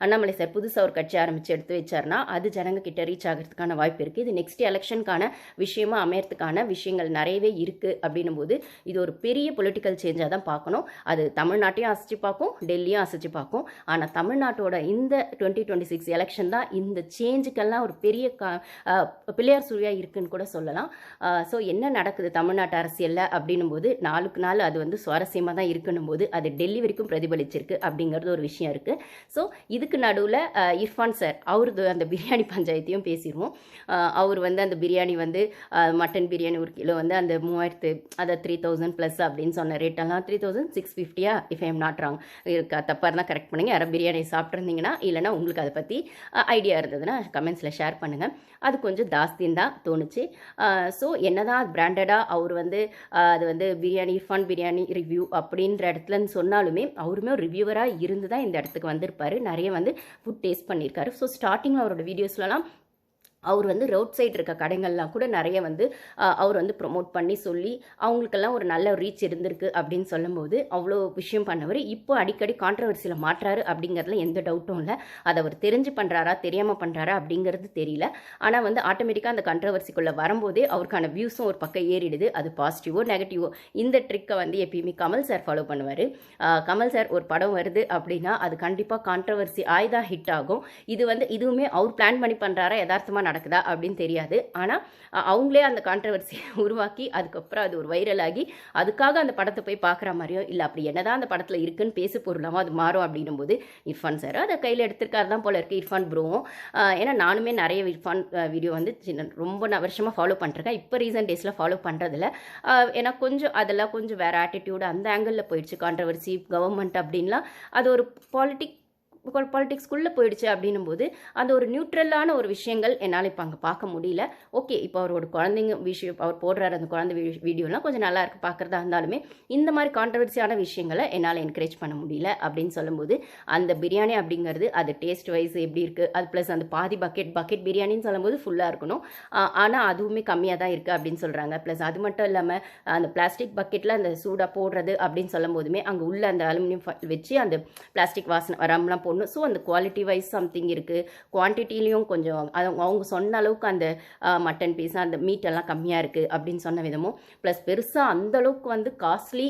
Annamalai sir புதுசாக ஒரு கட்சி ஆரம்பித்து எடுத்து வச்சார்னா அது ஜனங்க கிட்ட ரீச் ஆகிறதுக்கான வாய்ப்பு இருக்குது. இது நெக்ஸ்ட் எலெக்ஷனுக்கான விஷயமா அமையறதுக்கான விஷயங்கள் நிறையவே இருக்குது. அப்படின்னும் போது இது ஒரு பெரிய பொலிட்டிக்கல் சேஞ்சாக தான் பார்க்கணும். அது தமிழ்நாட்டையும் அசைச்சு பார்க்கும், டெல்லியும் அசைச்சு பார்க்கும். ஆனால் தமிழ்நாட்டோட இந்த 2026 எலெக்ஷன் தான் இந்த சேஞ்சுக்கெல்லாம் ஒரு பெரிய பிள்ளையார் சுழியா இருக்குன்னு கூட சொல்லலாம். ஸோ என்ன நடக்குது தமிழ்நாட்டு அரசியலில் அப்படின்னும் போது நாளுக்கு நாள் அது வந்து சுவாரஸ்யமாக தான் இருக்குன்னும் போது அது டெல்லி வரைக்கும் பிரதிபலிச்சிருக்கு அப்படிங்கிறது ஒரு விஷயம் இருக்குது. ஸோ இதுக்கு நடுவில் இர்ஃபான் சார் அவரது அந்த பிரியாணி பஞ்சாயத்தையும் பேசிடுவோம். அவர் வந்து அந்த பிரியாணி வந்து மட்டன் பிரியாணி ஒரு கிலோ வந்து அந்த 3000 அதை 3000 ப்ளஸ் அப்படின்னு சொன்ன ரேட்டெல்லாம் 3650 if I am not wrong. தப்பாக இருந்தால் கரெக்ட் பண்ணுங்கள். யாரும் பிரியாணி சாப்பிட்ருந்தீங்கன்னா இல்லைனா உங்களுக்கு அதை பற்றி ஐடியா இருந்ததுன்னா கமெண்ட்ஸில் ஷேர் பண்ணுங்கள். அது கொஞ்சம் ஜாஸ்தின்னு தான் தோணுச்சு. ஸோ என்னதான் பிராண்டடாக அவர் வந்து அது வந்து பிரியாணி இர்ஃபான் பிரியாணி ரிவ்யூ அப்படின்ற இடத்துலன்னு சொன்னாலுமே அவருமே ஒரு ரிவ்யூவராக இருந்து தான் இந்த இடத்துக்கு வந்திருப்பார். நிறைய வந்து ஃபுட் டேஸ்ட் பண்ணியிருக்காரு. ஸோ ஸ்டார்டிங்கில் அவரோட வீடியோஸ்லாம் அவர் வந்து ரோட் சைடு இருக்க கடைகள்லாம் கூட நிறைய வந்து அவர் வந்து ப்ரொமோட் பண்ணி சொல்லி அவங்களுக்கெல்லாம் ஒரு நல்ல ரீச் இருந்திருக்கு அப்படின்னு சொல்லும்போது அவ்வளோ விஷயம் பண்ணவர். இப்போ அடிக்கடி கான்ட்ரவர்சியில் மாற்றாரு அப்படிங்கிறதுல எந்த டவுட்டும் இல்லை. அதை அவர் தெரிஞ்சு பண்ணுறாரா தெரியாமல் பண்ணுறாரா அப்படிங்கிறது தெரியல. ஆனால் வந்து ஆட்டோமேட்டிக்காக அந்த கான்ட்ரவர்சிக்குள்ளே வரும்போதே அவருக்கான வியூஸும் ஒரு பக்கம் ஏறிடுது. அது பாசிட்டிவோ நெகட்டிவோ இந்த ட்ரிக்கை வந்து எப்பயுமே கமல் சார் ஃபாலோ பண்ணுவார். கமல் சார் ஒரு படம் வருது அப்படின்னா அது கண்டிப்பாக கான்ட்ரவர்சி ஆய்தான் ஹிட் ஆகும். இது வந்து இதுவுமே அவர் பிளான் பண்ணி பண்ணுறாரா யதார்த்தமாக நடக்குதா அப்படின்னு தெரியாது. ஆனால் அவங்களே அந்த கான்ட்ரவர்சியை உருவாக்கி அதுக்கப்புறம் அது ஒரு வைரல் ஆகி அதுக்காக அந்த படத்தை போய் பார்க்குற மாதிரியும் இல்லை அப்படி என்னதான் அந்த படத்தில் இருக்குன்னு பேசு பொருளாமல் அது மாறும் அப்படின்னும் போது இர்ஃபான் சார் அதை கையில் எடுத்திருக்காரு தான் போல இருக்குது. இர்ஃபான் ப்ரோவும் ஏன்னா நானுமே நிறைய இர்ஃபான் வீடியோ வந்து ரொம்ப வருஷமாக ஃபாலோ பண்ணிருக்கேன். இப்போ ரீசன்ட் டேஸில் ஃபாலோ பண்ணுறதில்ல. ஏன்னா கொஞ்சம் அதெல்லாம் கொஞ்சம் வேறு ஆட்டிடியூடு அந்த ஆங்கிளில் போயிடுச்சு. கான்ட்ரவர்சி கவர்மெண்ட் அப்படின்லாம் அது ஒரு பாலிட்டிக்ஸ்குள்ளே போயிடுச்சு அப்படின்னும் போது அந்த ஒரு நியூட்ரலான ஒரு விஷயங்கள் என்னால் இப்போ அங்கே பார்க்க முடியல. ஓகே இப்போ அவரோட குழந்தைங்க விஷயம் அவர் போடுறாரு அந்த குழந்தை வீடியோலாம் கொஞ்சம் நல்லா இருக்குது பார்க்குறதா இருந்தாலுமே இந்த மாதிரி கான்ட்ரவர்சியான விஷயங்களை என்னால் என்கரேஜ் பண்ண முடியல அப்படின்னு சொல்லும்போது அந்த பிரியாணி அப்படிங்கிறது அது டேஸ்ட் வைஸ் எப்படி இருக்குது அது ப்ளஸ் அந்த பாதி பக்கெட் பிரியாணின்னு சொல்லும்போது ஃபுல்லாக இருக்கணும். ஆனால் அதுவுமே கம்மியாக தான் இருக்குது அப்படின்னு சொல்கிறாங்க. ப்ளஸ் அது மட்டும் இல்லாமல் அந்த பிளாஸ்டிக் பக்கெட்டில் அந்த சூடாக போடுறது அப்படின்னு சொல்லும் போதுமே அங்கே உள்ள அந்த அலுமினியம் வச்சு அந்த பிளாஸ்டிக் வாசனை வராமலாம் போடணும். ஸோ அந்த குவாலிட்டி வைஸ் சம்திங் இருக்குது. குவான்டிட்டிலையும் கொஞ்சம் அவங்க சொன்ன அளவுக்கு அந்த மட்டன் பீஸ் அந்த மீட் எல்லாம் கம்மியாக இருக்குது அப்படின்னு சொன்ன விதமும் ப்ளஸ் பெருசாக அந்தளவுக்கு வந்து காஸ்ட்லி